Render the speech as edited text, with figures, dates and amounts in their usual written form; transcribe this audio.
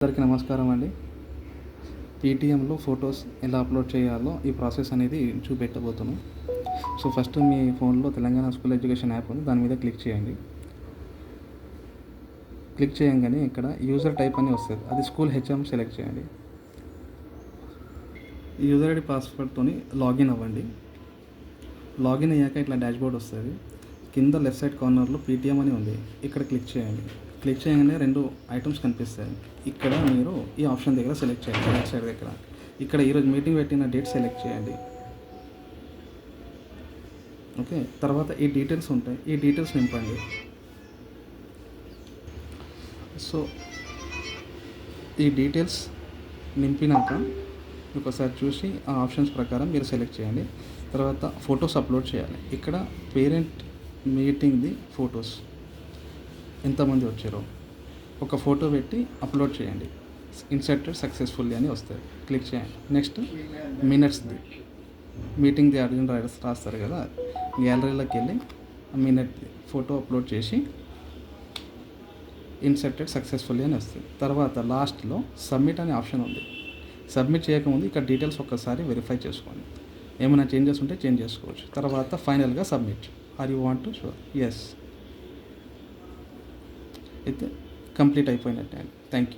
అందరికీ నమస్కారం అండి. పేటీఎంలో ఫొటోస్ ఎలా అప్లోడ్ చేయాలో ఈ ప్రాసెస్ అనేది చూపెట్టబోతున్నాం. సో ఫస్ట్ మీ ఫోన్లో తెలంగాణ స్కూల్ ఎడ్యుకేషన్ యాప్ ఉంది, దాని మీద క్లిక్ చేయండి. క్లిక్ చేయగానే ఇక్కడ యూజర్ టైప్ అని వస్తుంది, అది స్కూల్ హెచ్ఎం సెలెక్ట్ చేయండి. యూజర్ ఐడి పాస్వర్డ్తో లాగిన్ అవ్వండి. లాగిన్ అయ్యాక ఇట్లా డాష్బోర్డ్ వస్తుంది. కింద లెఫ్ట్ సైడ్ కార్నర్లో పేటీఎం అని ఉంది, ఇక్కడ క్లిక్ చేయండి. క్లిక్ చేయగానే 2 ఐటమ్స్ కనిపిస్తాయి. ఇక్కడ మీరు ఈ ఆప్షన్ దగ్గర సెలెక్ట్ చేయండి, లెఫ్ట్ సైడ్ దగ్గర. ఇక్కడ ఈరోజు మీటింగ్ పెట్టిన డేట్ సెలెక్ట్ చేయండి. ఓకే, తర్వాత ఈ డీటెయిల్స్ ఉంటాయి, ఈ డీటెయిల్స్ నింపండి. సో ఈ డీటెయిల్స్ నింపినాక ఒకసారి చూసి ఆ ఆప్షన్స్ ప్రకారం మీరు సెలెక్ట్ చేయండి. తర్వాత ఫొటోస్ అప్లోడ్ చేయాలి. ఇక్కడ పేరెంట్ మీటింగ్ది ఫొటోస్ ఎంతమంది వచ్చారో ఒక ఫోటో పెట్టి అప్లోడ్ చేయండి. ఇన్సర్టెడ్ సక్సెస్ఫుల్లీ అని వస్తుంది, క్లిక్ చేయండి. నెక్స్ట్ మినిట్స్ది మీటింగ్ది అడిగిన రాస్తారు కదా, గ్యాలరీలోకి వెళ్ళి మినిట్ది ఫోటో అప్లోడ్ చేసి ఇన్సర్టెడ్ సక్సెస్ఫుల్లీ అని వస్తుంది. తర్వాత లాస్ట్లో సబ్మిట్ అనే ఆప్షన్ ఉంది. సబ్మిట్ చేయకముందు ఇక్కడ డీటెయిల్స్ ఒక్కసారి వెరిఫై చేసుకోండి, ఏమైనా చేంజెస్ ఉంటే చేంజ్ చేసుకోవచ్చు. తర్వాత ఫైనల్గా submit. Are you want to show yes అయితే కంప్లీట్ అయిపోయినట్టే అండి. Thank you.